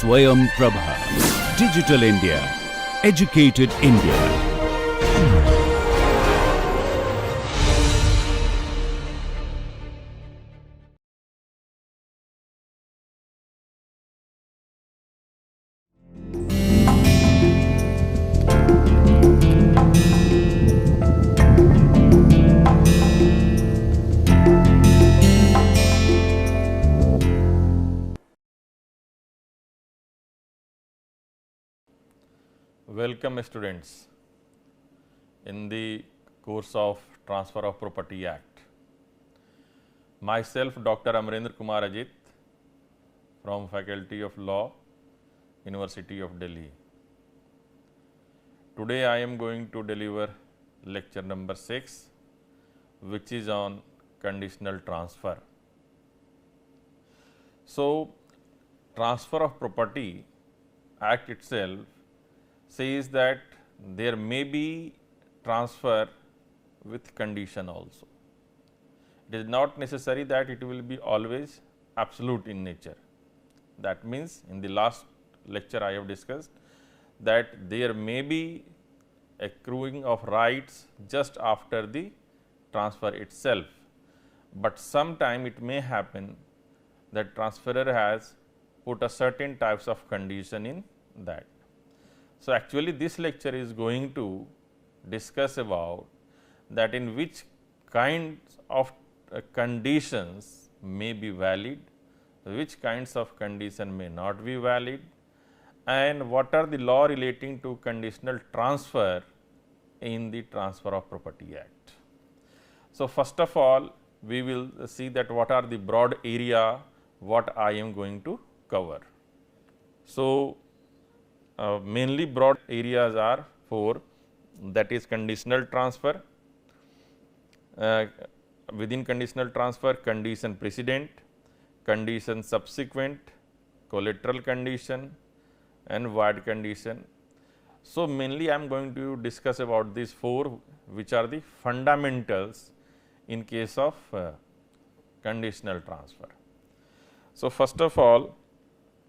SwayamPrabha. Digital India. Educated India. Welcome students in the course of Transfer of Property Act. Myself Dr. Amrendra Kumar Ajit from Faculty of Law, University of Delhi. Today I am going to deliver lecture number 6, which is on conditional transfer. So, Transfer of Property Act itself says that there may be transfer with condition also. It is not necessary that it will be always absolute in nature. That means, in the last lecture I have discussed that there may be accruing of rights just after the transfer itself, but sometime it may happen that transferor has put a certain types of condition in that. So, actually this lecture is going to discuss about that in which kinds of conditions may be valid, which kinds of condition may not be valid, and what are the law relating to conditional transfer in the Transfer of Property Act. So, first of all we will see that what are the broad area what I am going to cover. So, mainly broad areas are 4, that is conditional transfer, within conditional transfer condition precedent, condition subsequent, collateral condition and void condition. So, mainly I am going to discuss about these 4 which are the fundamentals in case of conditional transfer. So, first of all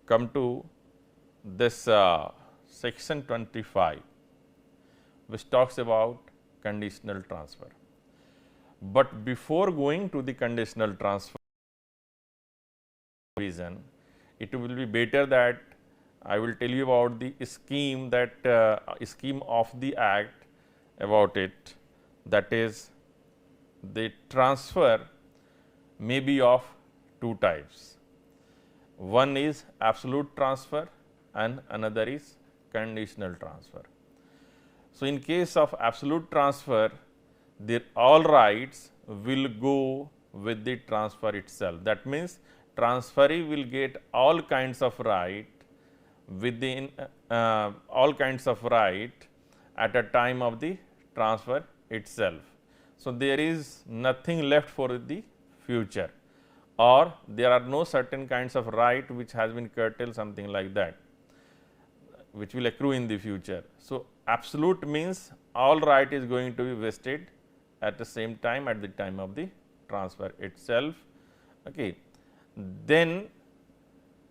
come to this section 25 which talks about conditional transfer. But before going to the conditional transfer reason, it will be better that I will tell you about the scheme that scheme of the act about it, that is the transfer may be of 2 types. One is absolute transfer and another is conditional transfer. So, in case of absolute transfer, all rights will go with the transfer itself. That means, transferee will get all kinds of right within all kinds of right at a time of the transfer itself. So, there is nothing left for the future, or there are no certain kinds of right which has been curtailed, something like that, which will accrue in the future. So, absolute means all right is going to be vested at the same time at the time of the transfer itself. Okay. Then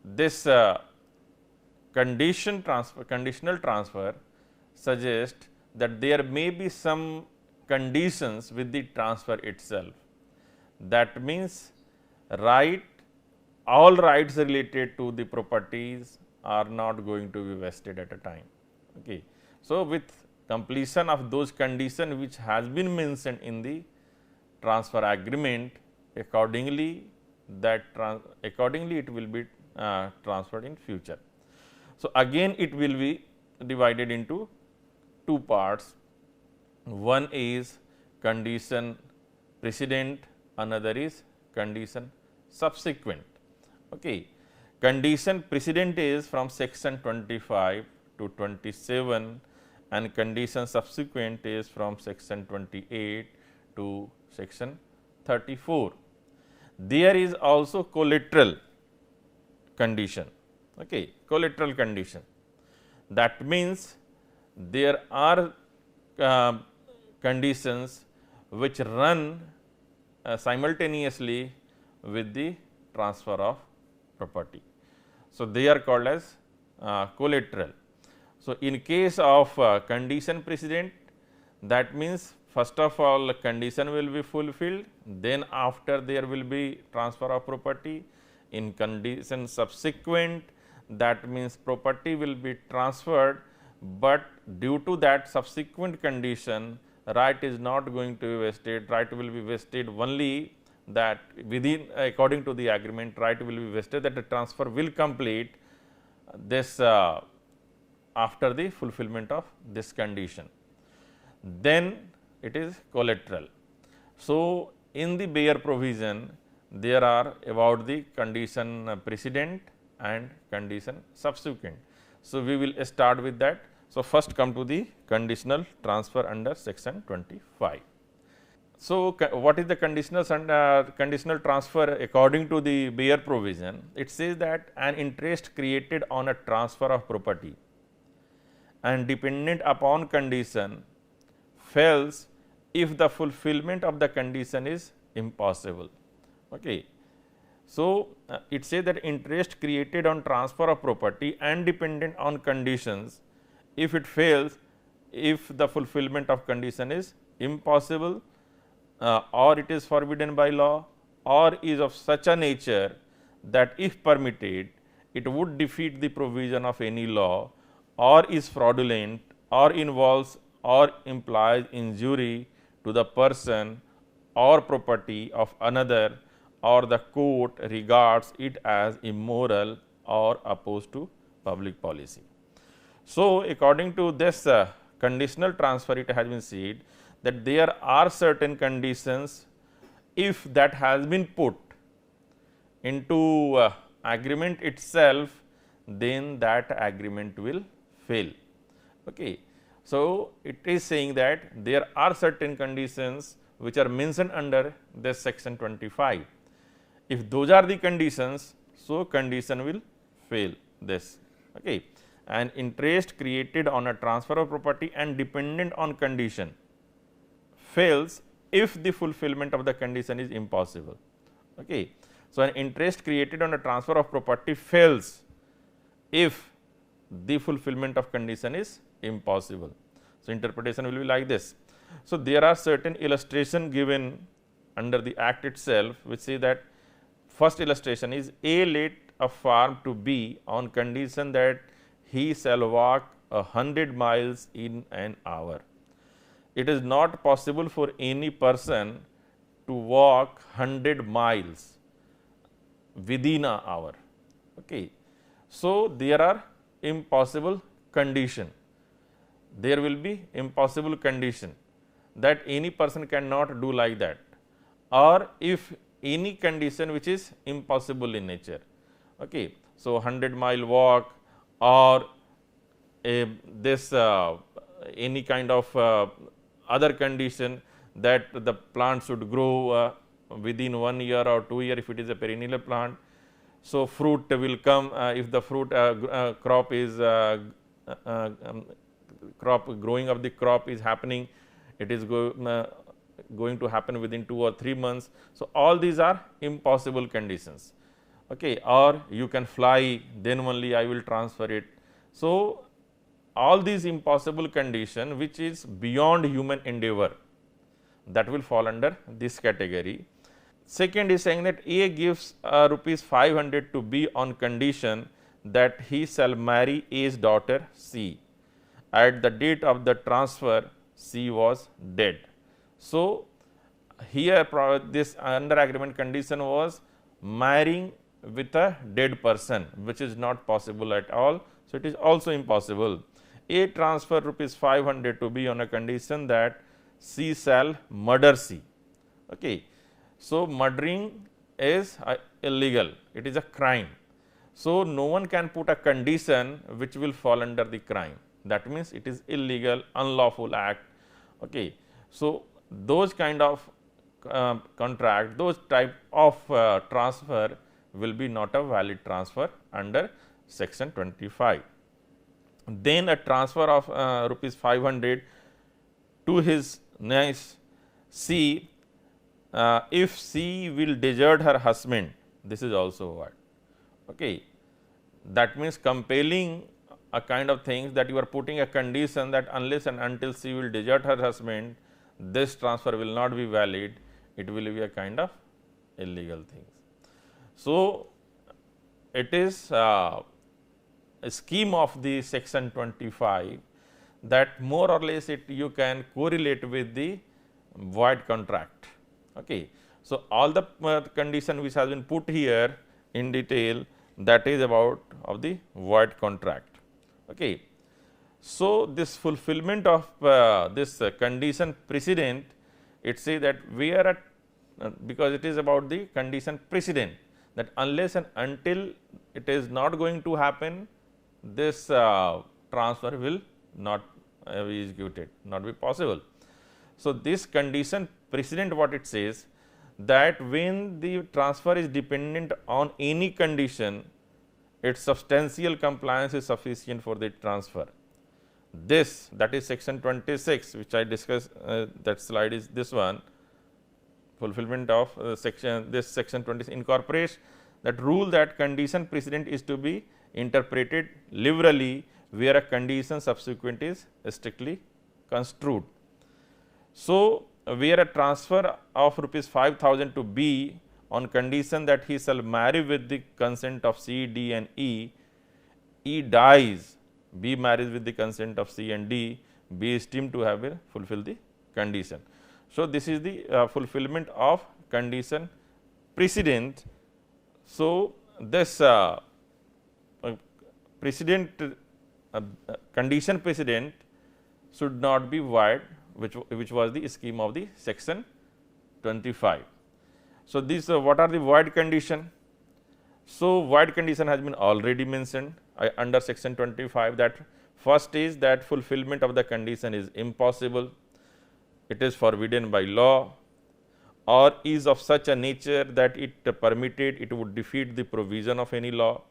this conditional transfer suggests that there may be some conditions with the transfer itself. That means, all rights related to the properties are not going to be vested at a time. Okay. So, with completion of those conditions which has been mentioned in the transfer agreement, accordingly it will be transferred in future. So, again it will be divided into 2 parts. One is condition precedent, another is condition subsequent. Okay. Condition precedent is from section 25 to 27 and condition subsequent is from section 28 to section 34. There is also collateral condition. Okay. Collateral condition. That means, there are conditions which run simultaneously with the transfer of property. So, they are called as collateral. So, in case of condition precedent, that means first of all condition will be fulfilled, then after there will be transfer of property. In condition subsequent, that means property will be transferred, but due to that subsequent condition, right is not going to be vested, right will be vested only that within according to the agreement, right will be vested that the transfer will complete this after the fulfillment of this condition. Then it is collateral. So, in the Bayer provision, there are about the condition precedent and condition subsequent. So, we will start with that. So, first come to the conditional transfer under section 25. So, what is the conditional transfer according to the Bayer provision? It says that an interest created on a transfer of property and dependent upon condition fails if the fulfillment of the condition is impossible. Okay. So, it says that interest created on transfer of property and dependent on conditions, if it fails, if the fulfillment of condition is impossible or it is forbidden by law, or is of such a nature that if permitted it would defeat the provision of any law, or is fraudulent, or involves or implies injury to the person or property of another, or the court regards it as immoral or opposed to public policy. So, according to this conditional transfer, it has been said that there are certain conditions, if that has been put into agreement itself, then that agreement will fail. Okay. So, it is saying that there are certain conditions which are mentioned under this section 25. If those are the conditions, so condition will fail this. Okay. And interest created on a transfer of property and dependent on condition fails if the fulfillment of the condition is impossible. Okay. So, an interest created on a transfer of property fails if the fulfillment of condition is impossible. So, interpretation will be like this. So, there are certain illustration given under the act itself, which say that first illustration is A let a farm to B on condition that he shall walk 100 miles in an hour. It is not possible for any person to walk 100 miles within an hour. Okay. So, there are impossible condition. There will be impossible condition that any person cannot do like that, or if any condition which is impossible in nature. Okay. So, 100-mile walk, or this any kind of other condition that the plant should grow within 1 year or 2 years if it is a perennial plant. So, fruit will come if the fruit crop is growing of the crop is happening, it is going to happen within 2 or 3 months. So, all these are impossible conditions. Okay. Or you can fly, then only I will transfer it. So, all these impossible condition which is beyond human endeavor, that will fall under this category. Second is saying that A gives rupees 500 to B on condition that he shall marry A's daughter C. At the date of the transfer, C was dead. So, here this under agreement condition was marrying with a dead person, which is not possible at all. So, it is also impossible. A transfer rupees 500 to B on a condition that C shall murder C. Okay. So, murdering is illegal, it is a crime. So, no one can put a condition which will fall under the crime, that means it is illegal, unlawful act. Okay. So, those kind of contract, those type of transfer will be not a valid transfer under section 25. Then a transfer of rupees 500 to his niece C, if C will desert her husband, this is also what. Okay. that means compelling a kind of things that you are putting a condition that unless and until she will desert her husband, this transfer will not be valid, it will be a kind of illegal things. So, it is a scheme of the section 25 that more or less you can correlate with the void contract. Okay. So, all the condition which has been put here in detail, that is about of the void contract. Okay. So, this fulfillment of this condition precedent, it says that we are at because it is about the condition precedent, that unless and until it is not going to happen, this transfer will not be executed, not be possible. So, this condition precedent, what it says, that when the transfer is dependent on any condition, its substantial compliance is sufficient for the transfer. This, that is section 26, which I discussed, that slide is this one, fulfillment of section, this section 20 incorporates that rule that condition precedent is to be interpreted liberally, where a condition subsequent is strictly construed. So, where a transfer of rupees 5,000 to B on condition that he shall marry with the consent of C, D and E, E dies, B marries with the consent of C and D, B is deemed to have fulfilled the condition. So, this is the fulfillment of condition precedent. So, this precedent condition precedent should not be void, which was the scheme of the section 25. So, this what are the void condition? So, void condition has been already mentioned under section 25, that first is that fulfillment of the condition is impossible, it is forbidden by law, or is of such a nature that it permitted it would defeat the provision of any law,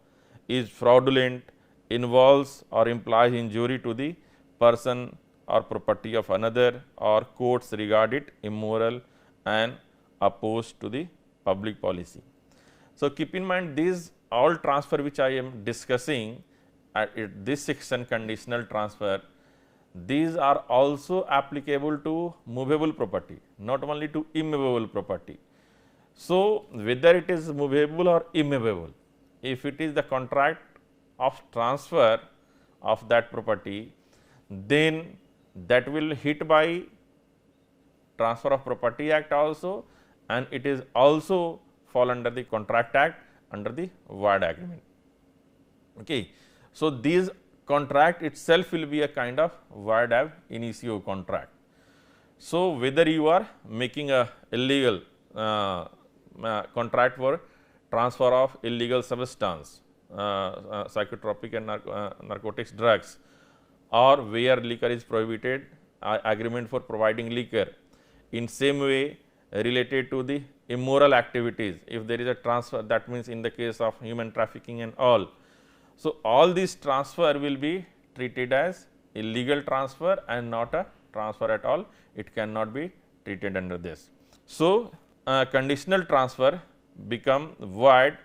is fraudulent, involves or implies injury to the person or property of another, or courts regard it immoral and opposed to the public policy. So, keep in mind these all transfer which I am discussing at this section, conditional transfer, these are also applicable to movable property, not only to immovable property. So, whether it is movable or immovable, if it is the contract of transfer of that property, then that will hit by Transfer of Property Act also, and it is also fall under the Contract Act under the void agreement. Okay. So, these contract itself will be a kind of void ab initio contract. So, whether you are making a illegal contract for transfer of illegal substance, psychotropic and narcotics drugs, or where liquor is prohibited, agreement for providing liquor. In same way, related to the immoral activities, if there is a transfer, that means in the case of human trafficking and all. So, all these transfer will be treated as illegal transfer and not a transfer at all, it cannot be treated under this. So, conditional transfer become void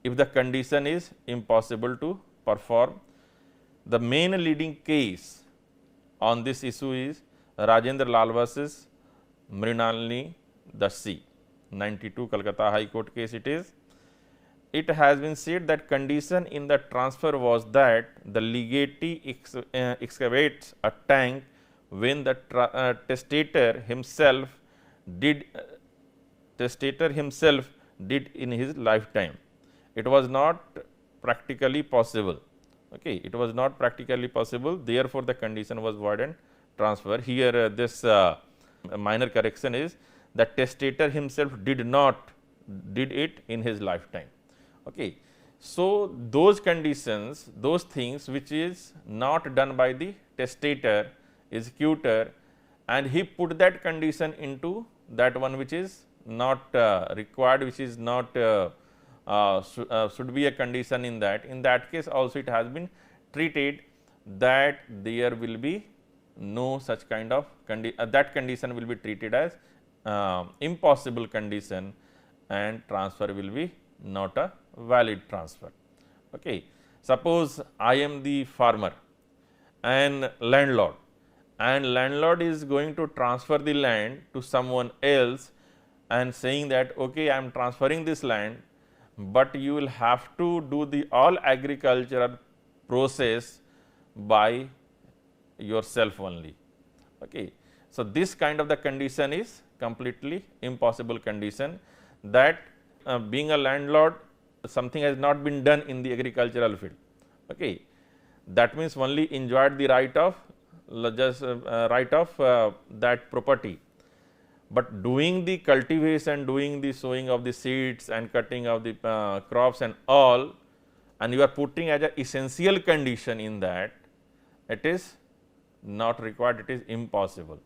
if the condition is impossible to perform. The main leading case on this issue is Rajendra Lal versus Mrinalini Dashi, 92 Calcutta High Court case it is. It has been said that condition in the transfer was that the legatee excavates a tank when the testator himself did in his lifetime. It was not practically possible. Okay. It was not practically possible, therefore, the condition was void and transfer. Here this minor correction is the testator himself did it in his lifetime. Okay. So, those conditions, those things which is not done by the testator, executor, and he put that condition into that one which is not required, which is not should be a condition in that case also it has been treated that there will be no such kind of that condition will be treated as impossible condition and transfer will be not a valid transfer. Okay. Suppose I am the farmer and landlord is going to transfer the land to someone else and saying that okay, I am transferring this land, but you will have to do the all agricultural process by yourself only. Okay. So, this kind of the condition is completely impossible condition, that being a landlord, something has not been done in the agricultural field. Okay. That means only enjoyed the right of that property, but doing the cultivation, doing the sowing of the seeds and cutting of the crops and all, and you are putting as an essential condition in that, it is not required, it is impossible.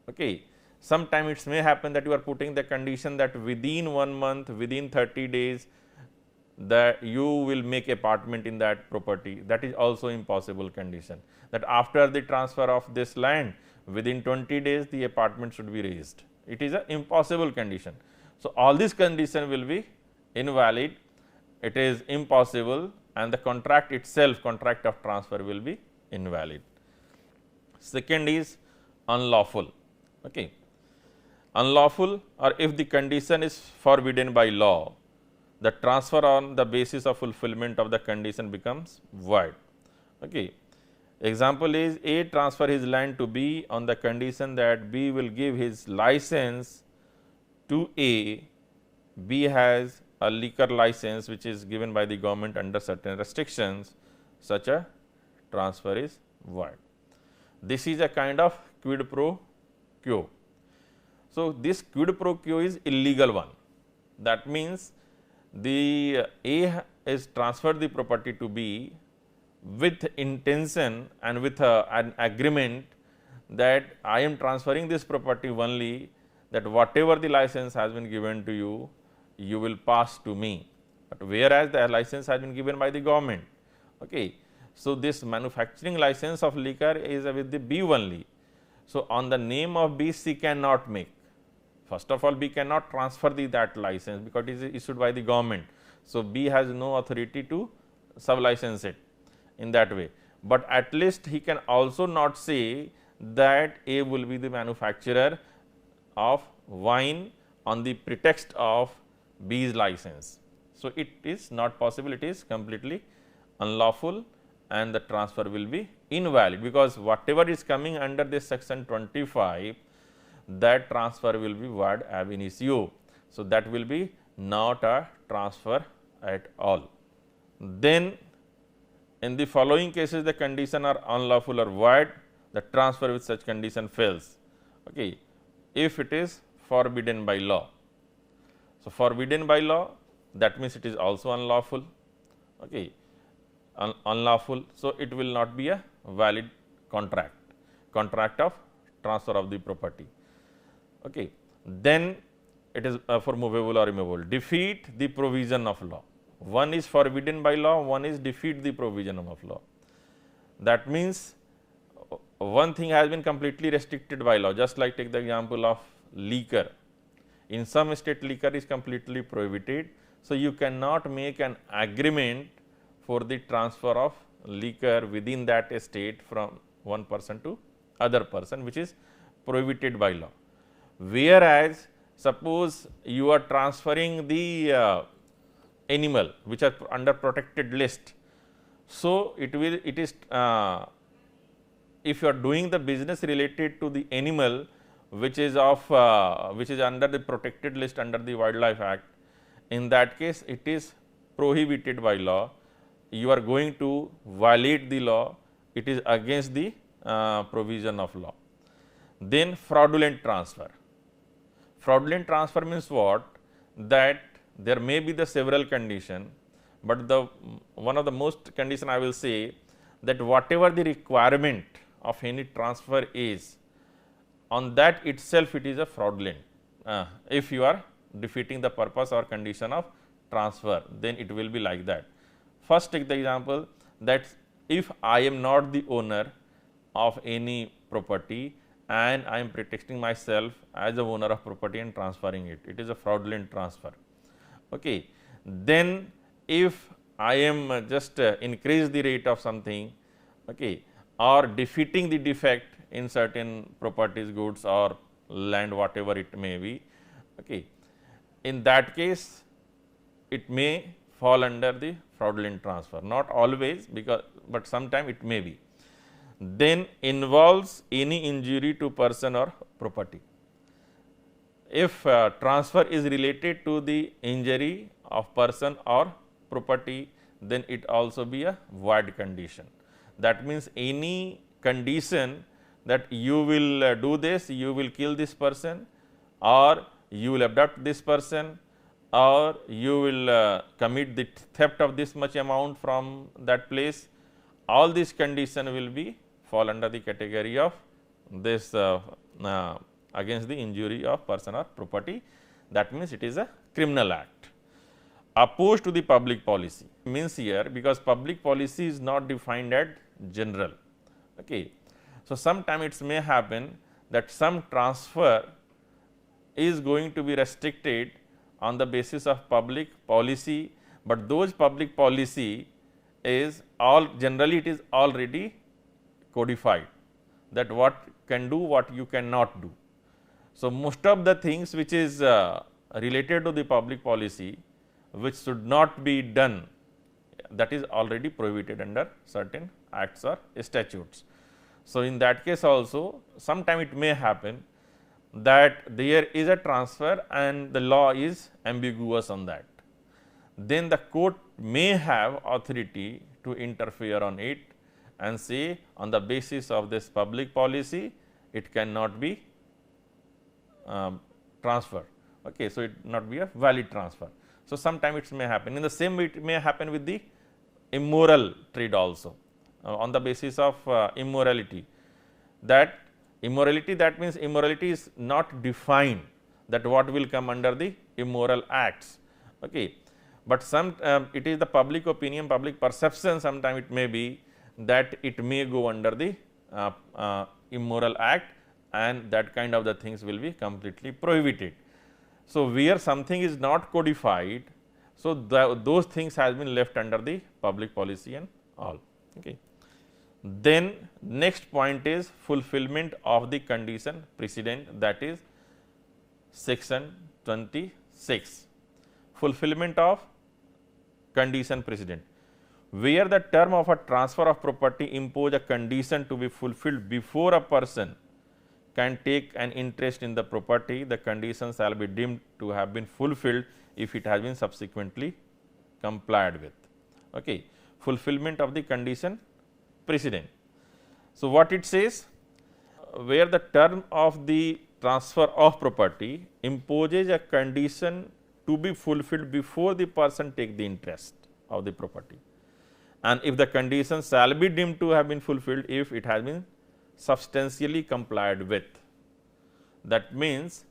Okay. Sometime it may happen that you are putting the condition that within 1 month, within 30 days, that you will make apartment in that property, that is also impossible condition, that after the transfer of this land, within 20 days the apartment should be raised. It is an impossible condition. So, all these conditions will be invalid, it is impossible, and the contract itself, contract of transfer, will be invalid. Second is unlawful. Okay. Unlawful, or if the condition is forbidden by law, the transfer on the basis of fulfillment of the condition becomes void. Okay. Example is A transfer his land to B on the condition that B will give his license to A. B has a liquor license which is given by the government under certain restrictions, such a transfer is void. This is a kind of quid pro quo. So, this quid pro quo is illegal one. That means, the A is transferred the property to B with intention and with an agreement that I am transferring this property only, that whatever the license has been given to you, you will pass to me, but whereas the license has been given by the government. Okay. So, this manufacturing license of liquor is with the B only. So, on the name of B, C cannot make. First of all, B cannot transfer that license because it is issued by the government. So, B has no authority to sub-license it in that way, but at least he can also not say that A will be the manufacturer of wine on the pretext of B's license. So, it is not possible, it is completely unlawful, and the transfer will be invalid, because whatever is coming under this section 25, that transfer will be void ab initio. So, that will be not a transfer at all. Then in the following cases, the condition are unlawful or void, the transfer with such condition fails. Okay. If it is forbidden by law. So, forbidden by law, that means it is also unlawful. Okay. Unlawful. So, it will not be a valid contract of transfer of the property. Okay. Then it is for movable or immovable. Defeat the provision of law. One is forbidden by law, one is defeat the provision of law. That means, one thing has been completely restricted by law, just like take the example of liquor. In some state, liquor is completely prohibited. So, you cannot make an agreement for the transfer of liquor within that state from one person to other person, which is prohibited by law. Whereas, suppose you are transferring the animal which are under protected list. So, it is if you are doing the business related to the animal which is which is under the protected list under the Wildlife Act, in that case it is prohibited by law. You are going to violate the law, it is against the provision of law. Then fraudulent transfer. Fraudulent transfer means what? That there may be the several condition, but the one of the most condition I will say that whatever the requirement of any transfer is, on that itself it is a fraudulent. If you are defeating the purpose or condition of transfer, then it will be like that. First, take the example that if I am not the owner of any property and I am pretexting myself as a owner of property and transferring it, it is a fraudulent transfer. Okay. Then if I am just increase the rate of something, okay, or defeating the defect in certain properties, goods or land, whatever it may be. Okay. In that case, it may fall under the fraudulent transfer, not always, because, but sometime it may be. Then involves any injury to person or property. If transfer is related to the injury of person or property, then it also be a void condition. That means, any condition that you will do this, you will kill this person, or you will abduct this person, or you will commit the theft of this much amount from that place, all these conditions will be fall under the category of this against the injury of person or property. That means, it is a criminal act. Opposed to the public policy means here, because public policy is not defined at general. Okay. So, sometime it may happen that some transfer is going to be restricted on the basis of public policy, but those public policy is all generally it is already codified, that what can do, what you cannot do. So, most of the things which is related to the public policy, which should not be done, that is already prohibited under certain acts or statutes. So, in that case also sometime it may happen that there is a transfer and the law is ambiguous on that. Then the court may have authority to interfere on it and say, on the basis of this public policy, it cannot be transferred. Okay. So, it not be a valid transfer. So, sometime it may happen. In the same way, it may happen with the immoral trade also, on the basis of immorality. That immorality, that means immorality is not defined, that what will come under the immoral acts. Okay. But some it is the public opinion, public perception, sometime it may be that it may go under the immoral act, and that kind of the things will be completely prohibited. So, where something is not codified, so those things has been left under the public policy and all. Okay. Then next point is fulfillment of the condition precedent, that is section 26, fulfillment of condition precedent, where the term of a transfer of property impose a condition to be fulfilled before a person can take an interest in the property, the condition shall be deemed to have been fulfilled if it has been subsequently complied with. Okay. Fulfillment of the condition precedent. So, what it says, where the term of the transfer of property imposes a condition to be fulfilled before the person take the interest of the property, and if the condition shall be deemed to have been fulfilled if it has been substantially complied with. That means,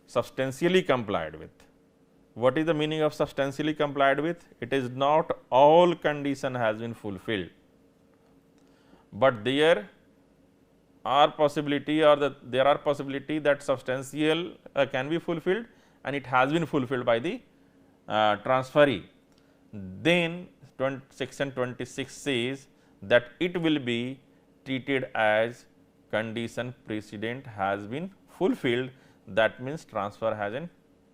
substantially complied with. What is the meaning of substantially complied with? It is not all condition has been fulfilled, but there are possibility or there are possibility that substantial can be fulfilled and it has been fulfilled by the transferee. Then section 26 says that it will be treated as condition precedent has been fulfilled, that means transfer hasn't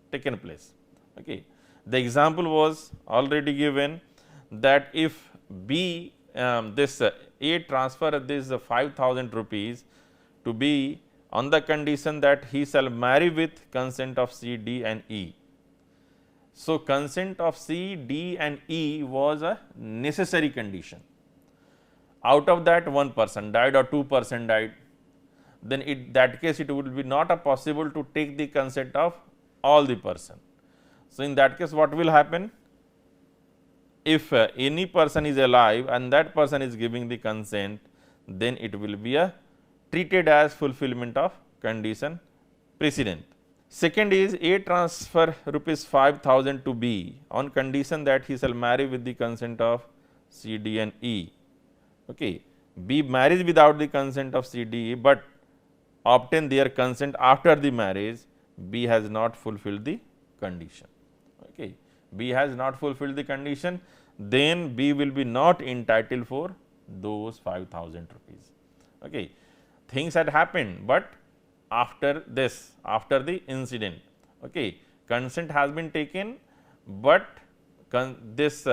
taken place. Okay. The example was already given that if B this A transfer this 5,000 rupees to B on the condition that he shall marry with consent of C, D and E. So, consent of C, D and E was a necessary condition. Out of that, one person died or 2% died, then in that case it would be not a possible to take the consent of all the person. So, in that case what will happen? If any person is alive and that person is giving the consent, then it will be treated as fulfillment of condition precedent. Second is A transfer rupees 5,000 to B on condition that he shall marry with the consent of C, D and E. Okay. B marries without the consent of C, D, E, but obtain their consent after the marriage, B has not fulfilled the condition. Okay. B has not fulfilled the condition, then B will be not entitled for those 5,000 rupees. Okay. Things had happened, but after this, after the incident, okay, consent has been taken, but this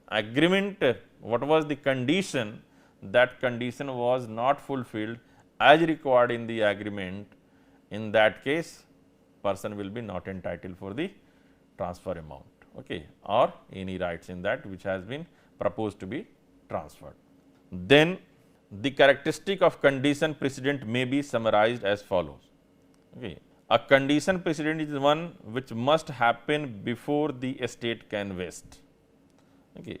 agreement, what was the condition, that condition was not fulfilled as required in the agreement. In that case, person will be not entitled for the transfer amount, okay, or any rights in that which has been proposed to be transferred. Then the characteristic of condition precedent may be summarized as follows. Okay. A condition precedent is one which must happen before the estate can vest. Okay.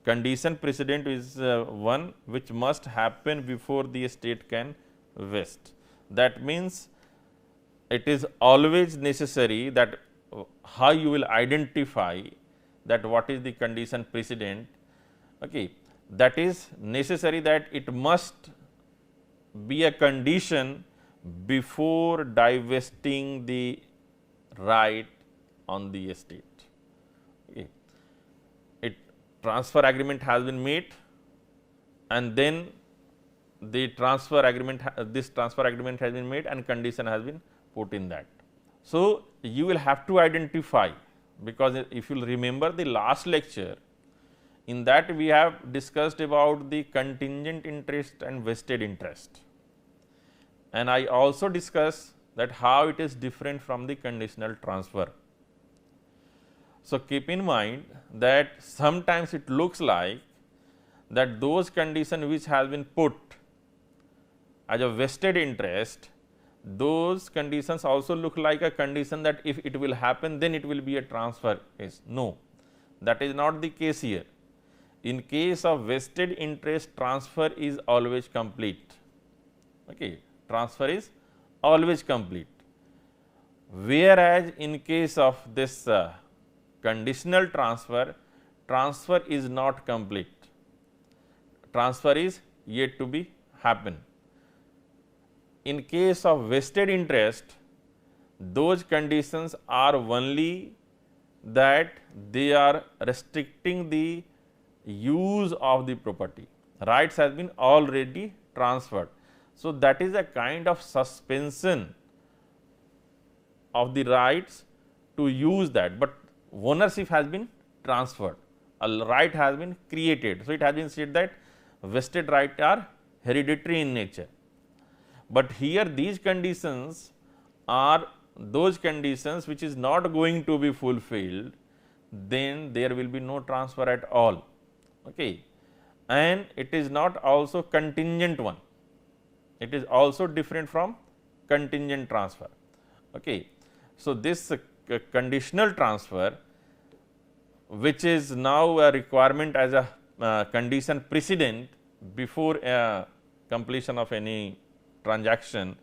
Condition precedent is one which must happen before the estate can vest. That means, it is always necessary that how you will identify that what is the condition precedent. Okay. That is necessary that it must be a condition before divesting the right on the estate. Okay. Transfer agreement has been made, and then the transfer agreement, this transfer agreement has been made and condition has been put in that. So, you will have to identify, because if you will remember the last lecture, in that we have discussed about the contingent interest and vested interest, and I also discussed that how it is different from the conditional transfer. So, keep in mind that sometimes it looks like that those conditions which has been put as a vested interest, those conditions also look like a condition that if it will happen, then it will be a transfer case. No, that is not the case here. In case of vested interest, transfer is always complete. Okay. Transfer is always complete, whereas in case of this conditional transfer, transfer is not complete, transfer is yet to be happen. In case of vested interest, those conditions are only that they are restricting the use of the property, rights has been already transferred. So, that is a kind of suspension of the rights to use that, but ownership has been transferred, a right has been created. So, it has been said that vested rights are hereditary in nature, but here these conditions are those conditions which is not going to be fulfilled, then there will be no transfer at all. Okay. And it is not also contingent one, it is also different from contingent transfer. Okay. So, this conditional transfer, which is now a requirement as a condition precedent before completion of any transaction,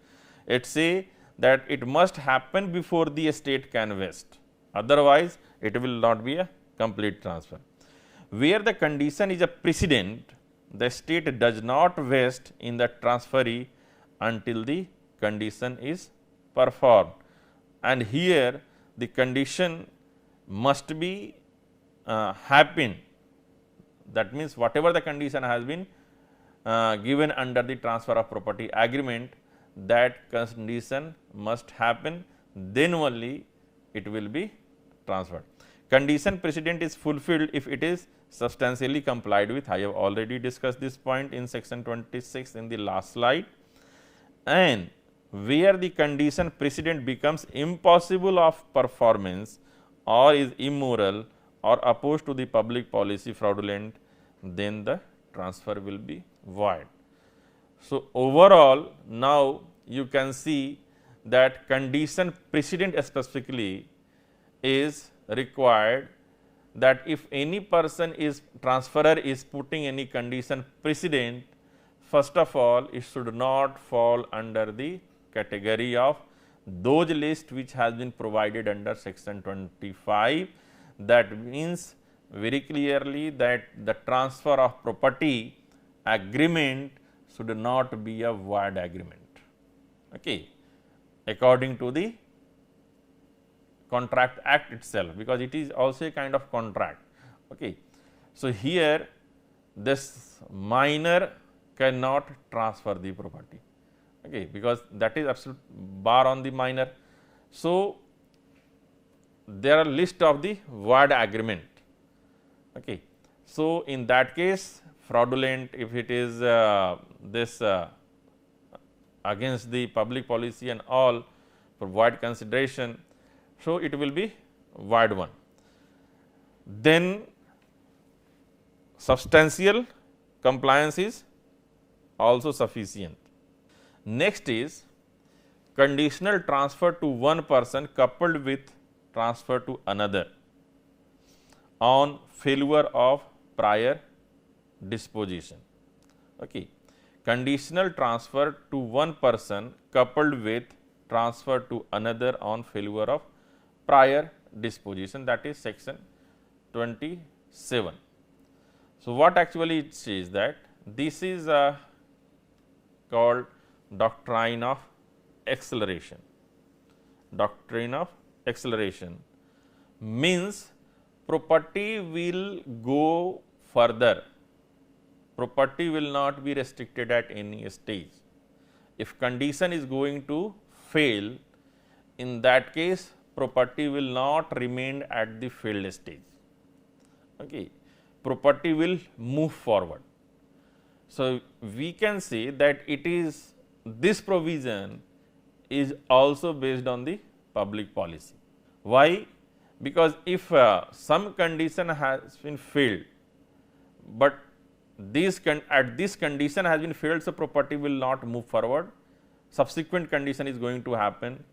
it say that it must happen before the estate can vest, otherwise it will not be a complete transfer. Where the condition is a precedent, the estate does not vest in the transferee until the condition is performed, and here the condition must be happen. That means, whatever the condition has been given under the transfer of property agreement, that condition must happen, then only it will be transferred. Condition precedent is fulfilled if it is substantially complied with. I have already discussed this point in section 26 in the last slide, and where the condition precedent becomes impossible of performance or is immoral or opposed to the public policy, fraudulent, then the transfer will be void. So, overall now you can see that condition precedent specifically is required, that if any person is transferor is putting any condition precedent, first of all it should not fall under the category of those lists which has been provided under section 25. That means very clearly that the transfer of property agreement should not be a void agreement, okay, according to the Contract Act itself, because it is also a kind of contract. Okay. So, here this minor cannot transfer the property, okay, because that is absolute bar on the minor. So, there are list of the void agreement. Okay. So, in that case fraudulent, if it is this against the public policy and all for void consideration, so it will be void one. Then substantial compliance is also sufficient. Next is conditional transfer to one person coupled with transfer to another on failure of prior disposition. Okay. Conditional transfer to one person coupled with transfer to another on failure of prior disposition, that is section 27. So, what actually it says that this is called doctrine of acceleration. Doctrine of acceleration means property will go further, property will not be restricted at any stage. If condition is going to fail, in that case property will not remain at the failed stage. Okay. Property will move forward. So, we can say that it is this provision is also based on the public policy. Why? Because if some condition has been failed, but this condition has been failed, so property will not move forward, subsequent condition is going to happen,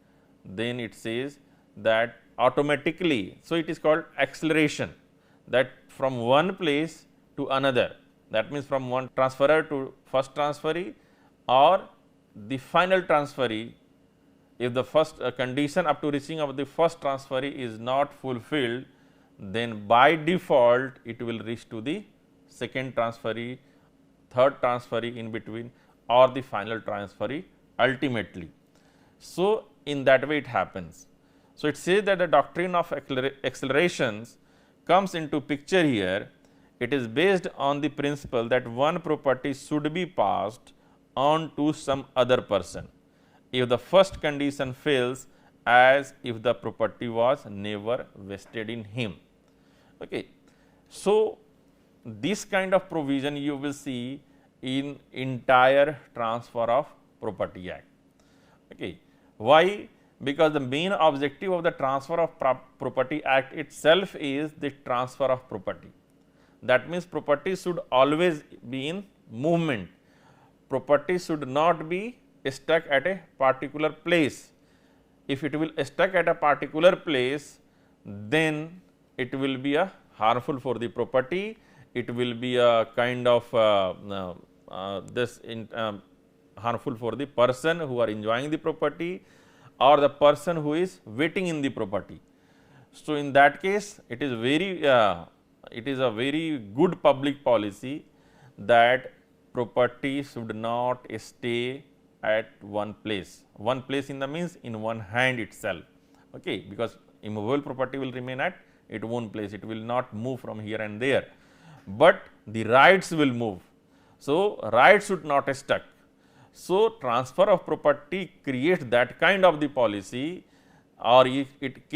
then it says that automatically. So, it is called acceleration, that from one place to another, that means from one transferor to first transferee or the final transferee. If the first condition up to reaching of the first transferee is not fulfilled, then by default it will reach to the second transferee, third transferee in between, or the final transferee ultimately. So, in that way it happens. So, it says that the doctrine of accelerations comes into picture here. It is based on the principle that one property should be passed on to some other person if the first condition fails, as if the property was never vested in him. Okay. So, this kind of provision you will see in entire Transfer of Property Act. Okay. Why? Because the main objective of the Transfer of Property Act itself is the transfer of property. That means, property should always be in movement, property should not be stuck at a particular place. If it will stuck at a particular place, then it will be a harmful for the property, it will be a kind of harmful for the person who are enjoying the property or the person who is waiting in the property. So, in that case it is a very good public policy that property should not stay at one place in the means in one hand itself, okay, because immovable property will remain at its own place, it will not move from here and there, but the rights will move. So, rights should not stuck. So, transfer of property creates that kind of the policy, or it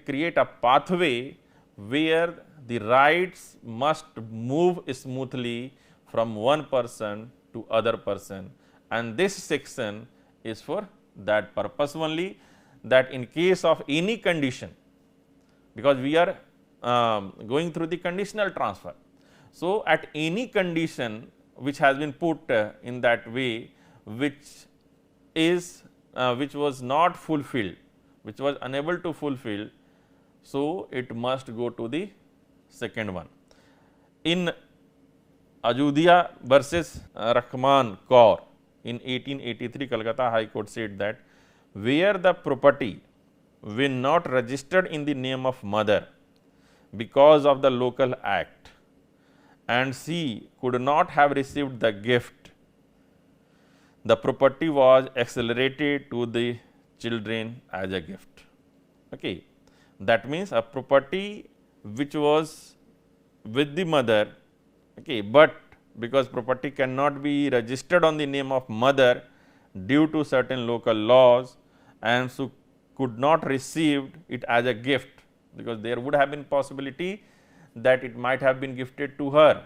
create a pathway where the rights must move smoothly from one person to other person, and this section is for that purpose only, that in case of any condition, because we are going through the conditional transfer. So, at any condition which has been put in that way, which was not fulfilled, which was unable to fulfill, so it must go to the second one. In Ajudia versus Rahman Kaur in 1883, Calcutta High Court said that where the property when not registered in the name of mother because of the local act, and she could not have received the gift, the property was accelerated to the children as a gift. Okay. That means a property which was with the mother, okay, but because property cannot be registered on the name of mother due to certain local laws, and so could not receive it as a gift, because there would have been possibility that it might have been gifted to her.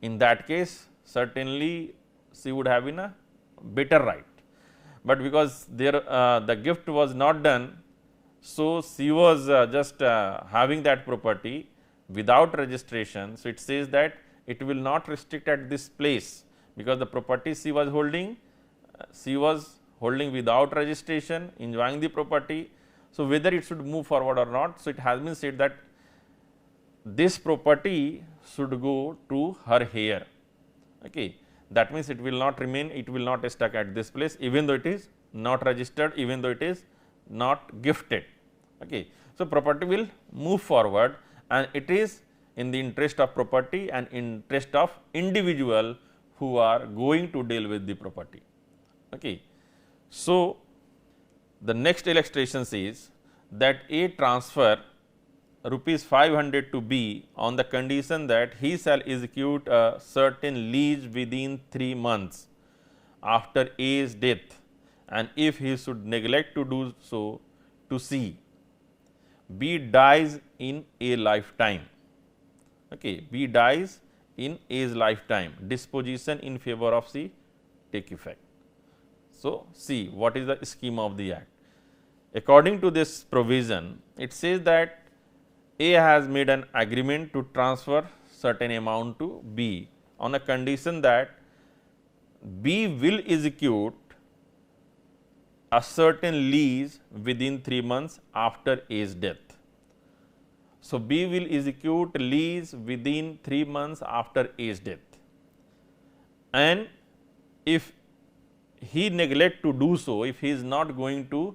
In that case, certainly she would have been a better right, but because there the gift was not done, so she was just having that property without registration. So, it says that it will not restrict at this place, because the property she was holding without registration, enjoying the property. So, whether it should move forward or not. So, it has been said that this property should go to her heir. Okay. That means, it will not remain, it will not stuck at this place, even though it is not registered, even though it is not gifted. Okay. So, property will move forward, and it is in the interest of property and interest of individual who are going to deal with the property. Okay. So, the next illustration says that A transfer rupees 500 to B on the condition that he shall execute a certain lease within 3 months after A's death, and if he should neglect to do so to C, B dies in a lifetime. Okay. B dies in A's lifetime, disposition in favor of C take effect. So, see what is the scheme of the act. According to this provision, it says that A has made an agreement to transfer certain amount to B on a condition that B will execute a certain lease within 3 months after A's death. So, B will execute lease within 3 months after A's death, and if he neglect to do so, if he is not going to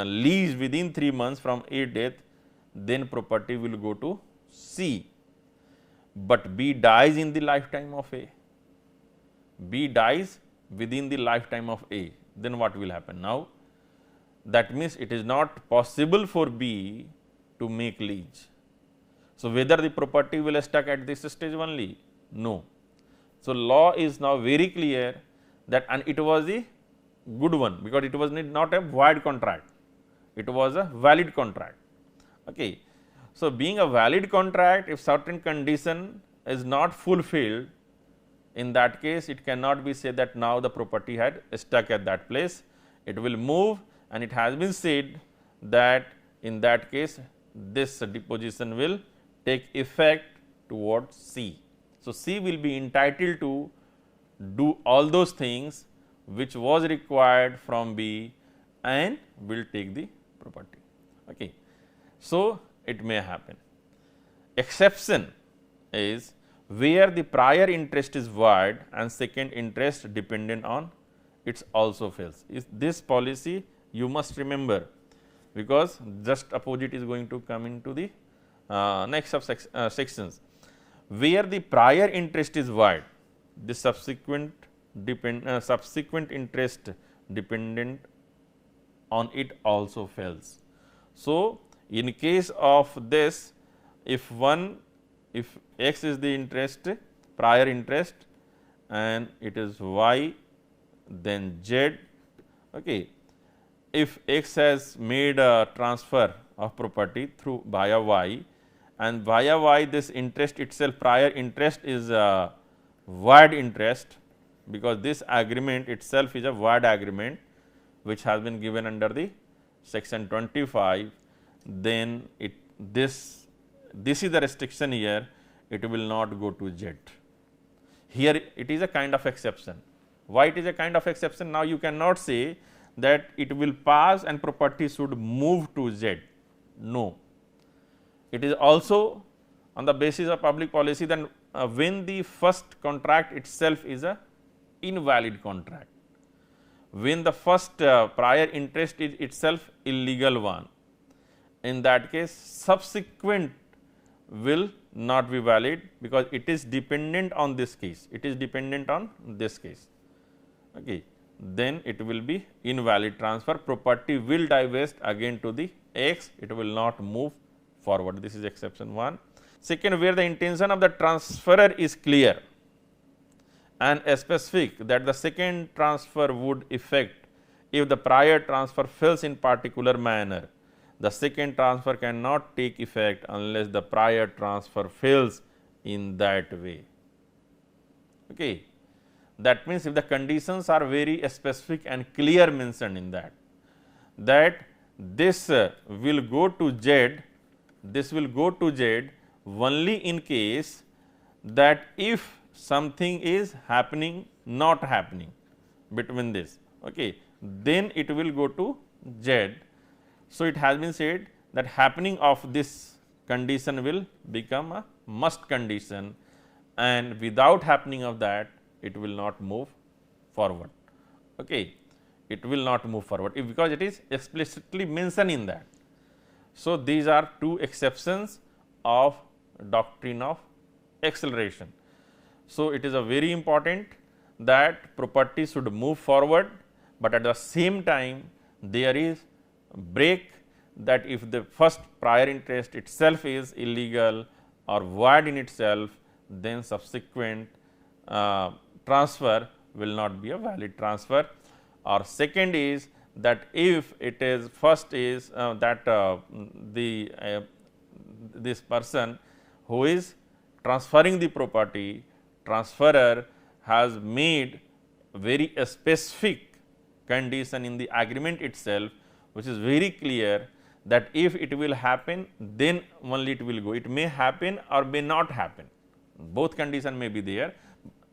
lease within 3 months from A's death, then property will go to C, but B dies in the lifetime of A. B dies within the lifetime of A, then what will happen? Now, that means it is not possible for B to make lease. So, whether the property will stuck at this stage only? No. So, law is now very clear that, and it was a good one, because it was not a void contract, it was a valid contract. Okay. So, being a valid contract, if certain condition is not fulfilled, in that case it cannot be said that now the property had stuck at that place, it will move, and it has been said that in that case this deposition will take effect towards C. So, C will be entitled to do all those things which was required from B and will take the property. Okay. So, it may happen. Exception is where the prior interest is void and second interest dependent on it also fails. Is this policy you must remember, because just opposite is going to come into the next sections. Where the prior interest is void, the subsequent interest dependent on it also fails. So, in case of this, if x is the interest, prior interest, and it is y, then z. Okay. If x has made a transfer of property through via y, and via y this interest itself, prior interest is a void interest, because this agreement itself is a void agreement which has been given under the section 25, then this is the restriction here, it will not go to z. Here it is a kind of exception. Why it is a kind of exception? Now, you cannot say that it will pass and property should move to z. No. It is also on the basis of public policy, then when the first contract itself is a invalid contract, when the first prior interest is itself illegal one, in that case subsequent will not be valid, because it is dependent on this case, it is dependent on this case. Okay. then it will be invalid transfer. Property will divest again to the X, it will not move forward. This is exception 1. Second, where the intention of the transferor is clear and specific that the second transfer would effect if the prior transfer fails in particular manner, the second transfer cannot take effect unless the prior transfer fails in that way. Okay. That means, if the conditions are very specific and clear mentioned in that this will go to Z, this will go to Z only in case that if something is happening, not happening between this, okay, then it will go to Z. So, it has been said that happening of this condition will become a must condition, and without happening of that it will not move forward. Okay. It will not move forward because it is explicitly mentioned in that. So, these are two exceptions of doctrine of acceleration. So, it is a very important that property should move forward, but at the same time there is break, that if the first prior interest itself is illegal or void in itself, then subsequent transfer will not be a valid transfer. Or second is that if it is first is this person who is transferring the property, transferor has made very specific condition in the agreement itself, which is very clear that if it will happen, then only it will go. It may happen or may not happen, both condition may be there,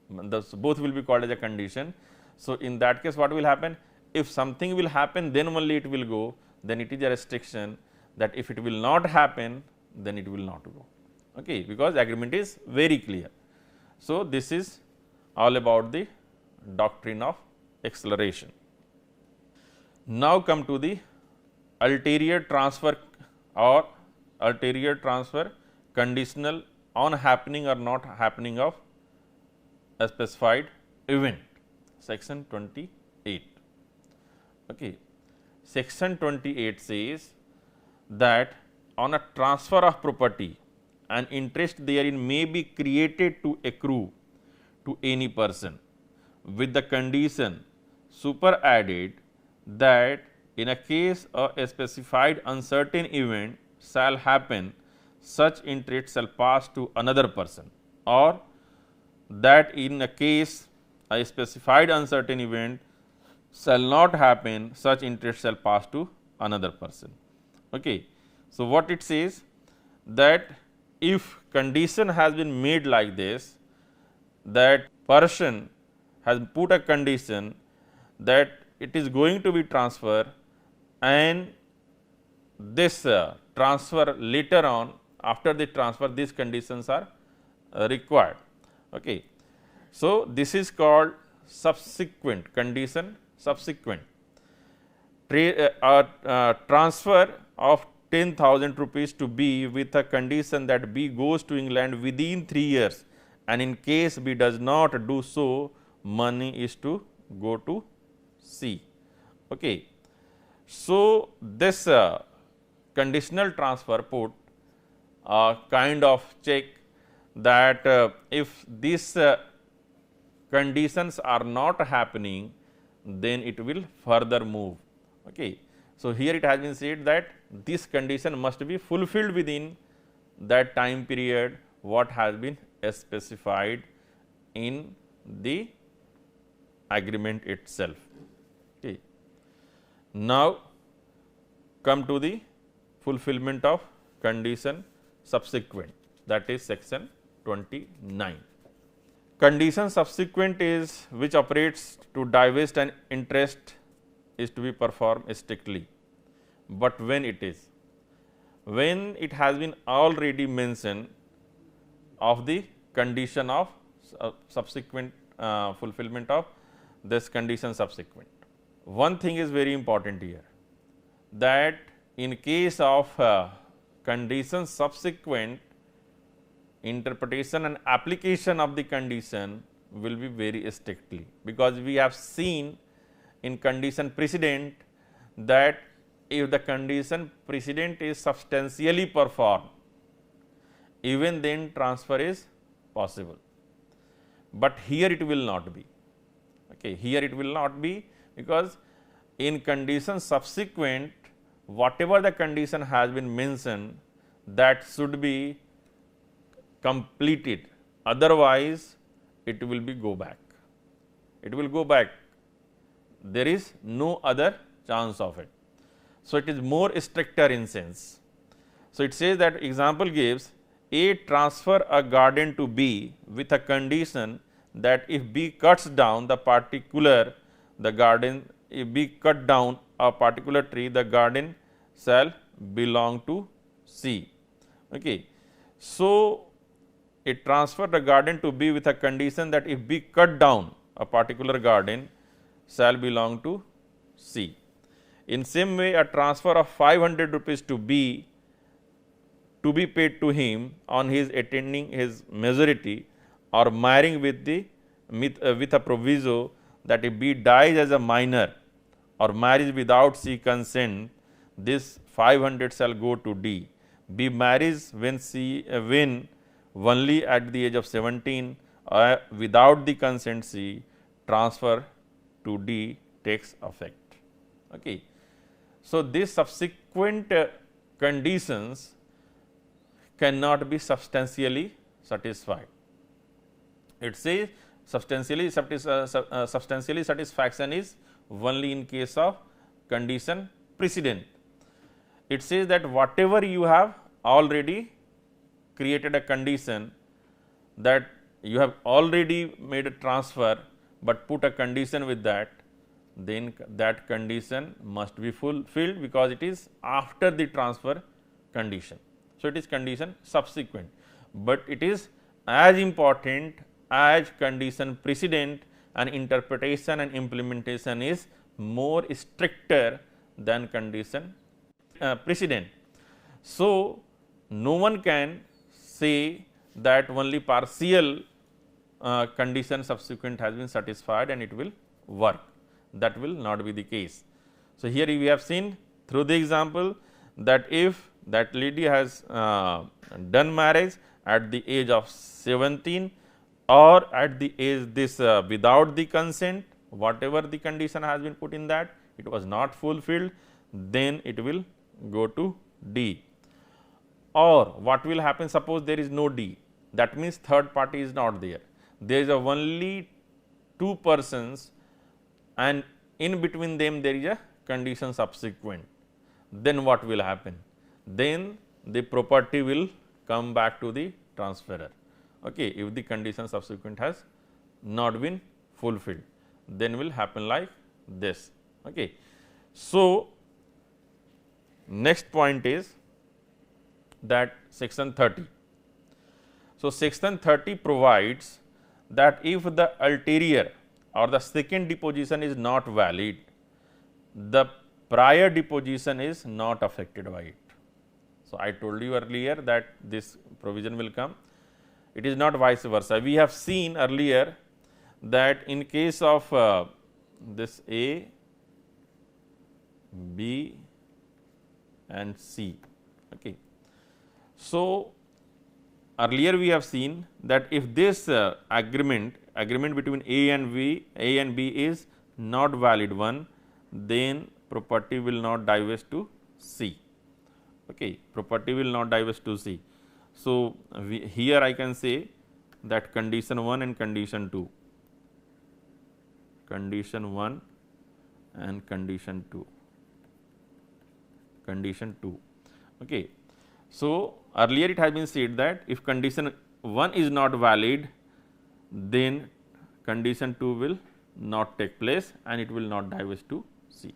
both will be called as a condition. So, in that case what will happen? If something will happen, then only it will go, then it is a restriction, that if it will not happen, then it will not go, okay, because agreement is very clear. So, this is all about the doctrine of acceleration. Now, come to the ulterior transfer or ulterior transfer conditional on happening or not happening of a specified event, section 28. Okay. Section 28 says that on a transfer of property, an interest therein may be created to accrue to any person, with the condition superadded that in a case of a specified uncertain event shall happen, such interest shall pass to another person, or that in a case a specified uncertain event shall not happen, such interest shall pass to another person. Okay. So, what it says, that if condition has been made like this, that person has put a condition that it is going to be transfer, and this transfer later on, after the transfer, these conditions are required. Okay. So, this is called subsequent condition, subsequent transfer of 10,000 rupees to B with a condition that B goes to England within 3 years, and in case B does not do so, money is to go to C. Okay. So, this conditional transfer put a kind of check that if these conditions are not happening, then it will further move. Okay. So, here it has been said that this condition must be fulfilled within that time period what has been specified in the agreement itself. Okay. Now, come to the fulfillment of condition subsequent, that is section 29. Condition subsequent is which operates to divest an interest is to be performed strictly, but when it is, when it has been already mentioned of the condition of subsequent fulfillment of this condition subsequent. One thing is very important here, that in case of condition subsequent, interpretation and application of the condition will be very strictly, because we have seen in condition precedent that if the condition precedent is substantially performed, even then transfer is possible, but here it will not be. Okay, here it will not be, because in condition subsequent, whatever the condition has been mentioned, that should be completed, otherwise it will be go back. It will go back. There is no other chance of it. So, it is more stricter in sense. So, it says that example gives A transfer a garden to B with a condition that if B cuts down the particular the garden, if B cut down a particular tree, the garden shall belong to C. Okay. So, it transferred the garden to B with a condition that if B cut down a particular garden shall belong to C. In same way, a transfer of 500 rupees to B to be paid to him on his attaining his majority or marrying with the with a proviso that if B dies as a minor or marries without C consent, this 500 shall go to D. B marries when when only at the age of 17 without the consent C, transfer to D takes effect. Okay. So, these subsequent conditions cannot be substantially satisfied. It says substantially satisfaction is only in case of condition precedent. It says that whatever you have already created a condition, that you have already made a transfer, but put a condition with that, then that condition must be fulfilled, because it is after the transfer condition. So, it is condition subsequent, but it is as important as condition precedent, and interpretation and implementation is more stricter than condition precedent. So, no one can say that only partial condition subsequent has been satisfied and it will work. That will not be the case. So, here we have seen through the example that if that lady has done marriage at the age of 17 or at the age this without the consent, whatever the condition has been put in that, it was not fulfilled, then it will go to D. Or what will happen, suppose there is no D, that means third party is not there, there is only two persons and in between them there is a condition subsequent, then what will happen? Then the property will come back to the transferor. Okay, if the condition subsequent has not been fulfilled, then will happen like this. Okay. So, next point is that section 30. So, section 30 provides that if the ulterior or the second deposition is not valid, the prior deposition is not affected by it. So, I told you earlier that this provision will come, it is not vice versa. We have seen earlier that in case of this A, B and C. Okay. So, earlier we have seen that if this agreement between A and B is not valid one, then property will not divest to C. Okay, property will not divest to C. So, here I can say that condition 1 and condition 2, condition 1 and condition 2, condition 2. Okay. So, earlier it has been said that if condition 1 is not valid, then condition 2 will not take place and it will not divest to C.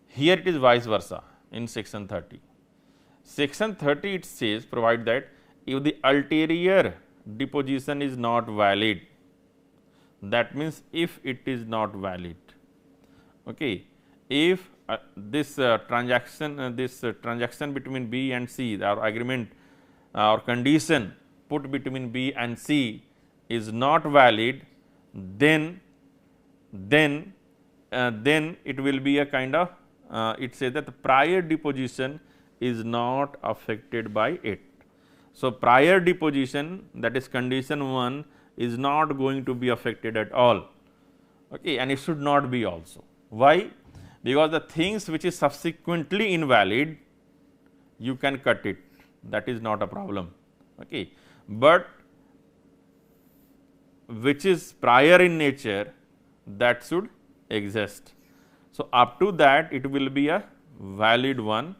Here it is vice versa in section 30. Section 30 it says provide that if the ulterior deposition is not valid, that means if it is not valid. Okay. If this transaction between B and C, or agreement or condition put between B and C is not valid, then then it will be a kind of it says that the prior deposition is not affected by it. So, prior deposition, that is condition 1, is not going to be affected at all, okay, and it should not be also. Why? Because the things which is subsequently invalid, you can cut it, that is not a problem, okay. But which is prior in nature, that should exist. So, up to that it will be a valid one,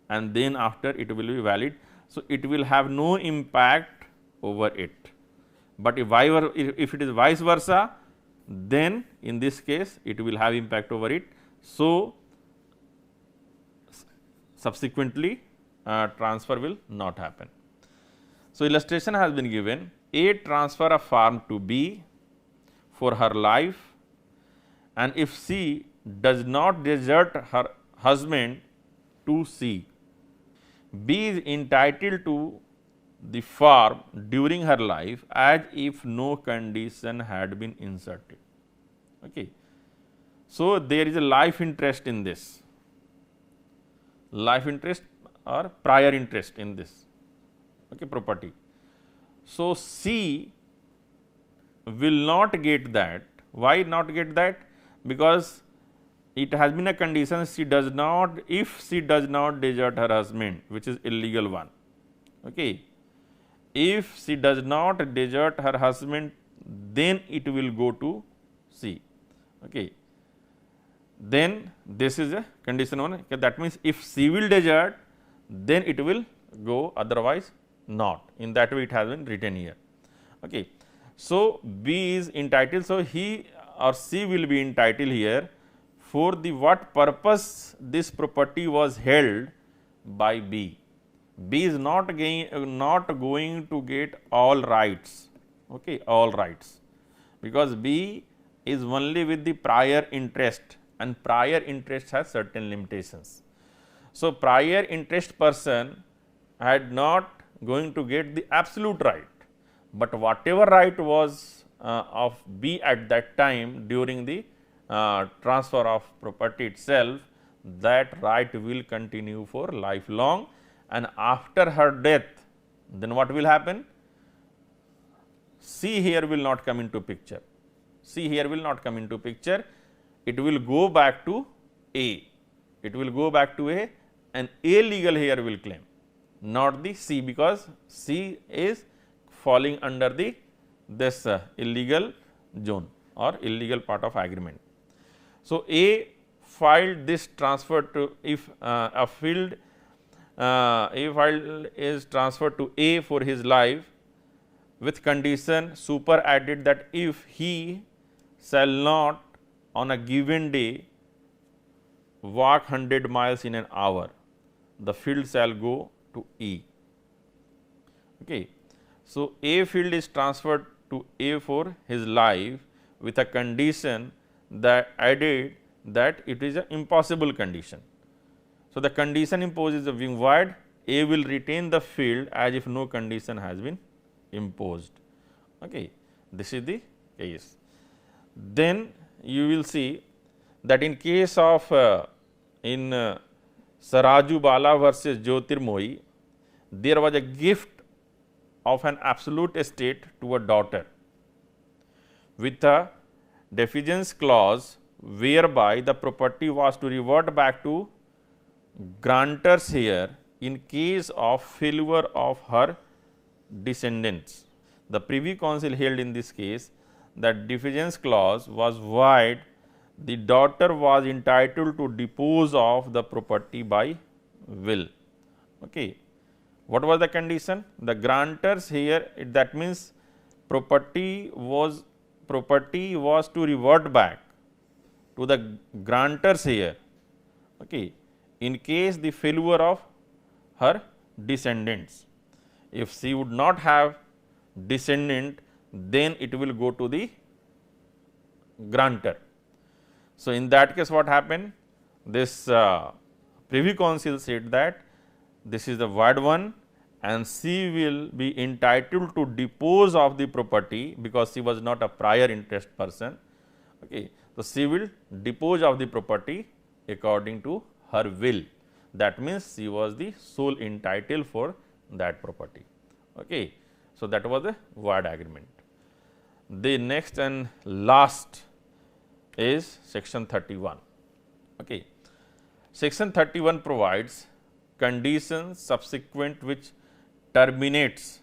and then after it will be valid. So, it will have no impact over it, but if it is vice versa, then in this case it will have impact over it. So, subsequently transfer will not happen. So, illustration has been given: A transfer a farm to B for her life, and if C does not desert her husband to C, B is entitled to the farm during her life as if no condition had been inserted. Okay. So, there is a life interest in this, life interest or prior interest in this, okay, property. So, C will not get that. Why not get that? Because it has been a condition, she does not, if she does not desert her husband, which is illegal one. Okay. If she does not desert her husband, then it will go to C. Okay. Then this is a condition 1, okay. That means, if C will desert, then it will go, otherwise not. In that way it has been written here. Okay. So, B is entitled. So, he or C will be entitled here for the what purpose this property was held by B. B is not going to get all rights, okay, all rights, because B is only with the prior interest, and prior interest has certain limitations. So, prior interest person had not going to get the absolute right, but whatever right was of B at that time during the transfer of property itself, that right will continue for lifelong, and after her death, then what will happen? C here will not come into picture, C here will not come into picture, it will go back to A, it will go back to A, and A legal here will claim, not the C, because C is falling under the this illegal zone or illegal part of agreement. So, A filed this transfer to, if a field A file is transferred to A for his life with condition super added that if he shall not on a given day walk 100 miles in an hour, the field shall go to E. Okay. So, A field is transferred to A for his life with a condition that added that it is an impossible condition. So, the condition imposed is being void, A will retain the field as if no condition has been imposed. Okay. This is the case. Then you will see that in case of in Saraju Bala versus Jyotirmohi, there was a gift of an absolute estate to a daughter with a defeasance clause whereby the property was to revert back to grantors here in case of failure of her descendants. The Privy Council held in this case that defeasance clause was void, the daughter was entitled to dispose of the property by will. Okay. What was the condition? The grantors here, that means property was to revert back to the grantors here, okay, in case the failure of her descendants. If she would not have descendant, then it will go to the grantor. So, in that case what happened? This Privy Council said that this is the void one and she will be entitled to dispose of the property because she was not a prior interest person. Okay. So, she will dispose of the property according to her will. That means, she was the sole entitled for that property. Okay. So, that was a void agreement. The next and last is section 31. Okay. Section 31 provides conditions subsequent which terminates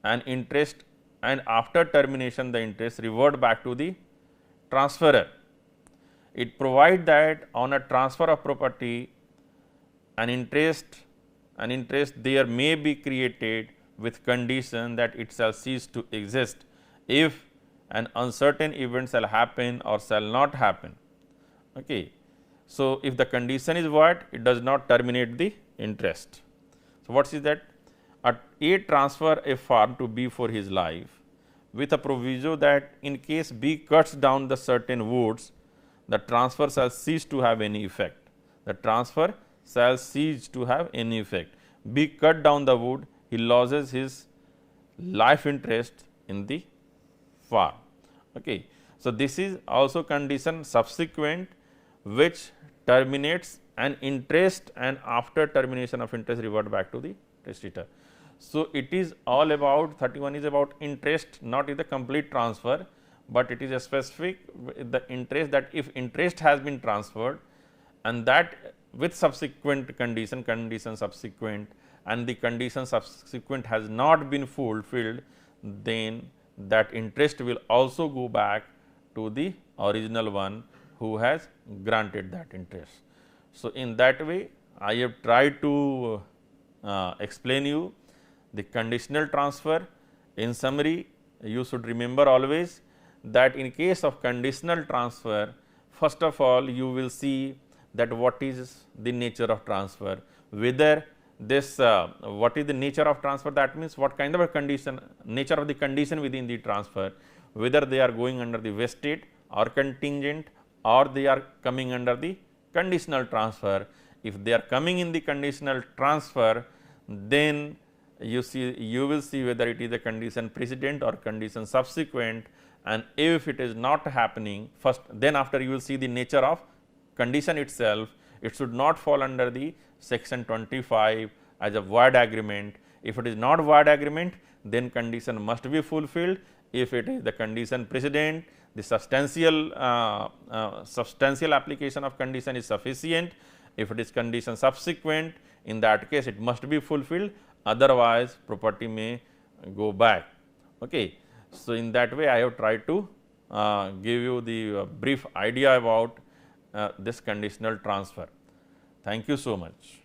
an interest, and after termination the interest revert back to the transferor. It provides that on a transfer of property an interest there may be created with condition that it shall cease to exist if an uncertain event shall happen or shall not happen. Okay. So, if the condition is void, it does not terminate the interest. So, what is that? A transfer a farm to B for his life with a proviso that in case B cuts down the certain woods, the transfer shall cease to have any effect. The transfer shall cease to have any effect. B cut down the wood, he loses his life interest in the farm. Okay. So, this is also condition subsequent which terminates an interest, and after termination of interest revert back to the testator. So, it is all about 31 is about interest, not in the complete transfer, but it is a specific the interest, that if interest has been transferred and that with subsequent condition subsequent, and the condition subsequent has not been fulfilled, then that interest will also go back to the original one who has granted that interest. So, in that way I have tried to explain you the conditional transfer. In summary, you should remember always that in case of conditional transfer, first of all you will see that what is the nature of transfer, whether this what is the nature of transfer, that means what kind of a condition, nature of the condition within the transfer, whether they are going under the vested or contingent, or they are coming under the conditional transfer. If they are coming in the conditional transfer, then you will see whether it is a condition precedent or condition subsequent, and if it is not happening first, then after you will see the nature of condition itself. It should not fall under the section 25 as a void agreement. If it is not void agreement, then condition must be fulfilled. If it is the condition precedent, the substantial application of condition is sufficient. If it is condition subsequent, in that case it must be fulfilled, otherwise property may go back. Okay. So, in that way I have tried to give you the brief idea about this conditional transfer. Thank you so much.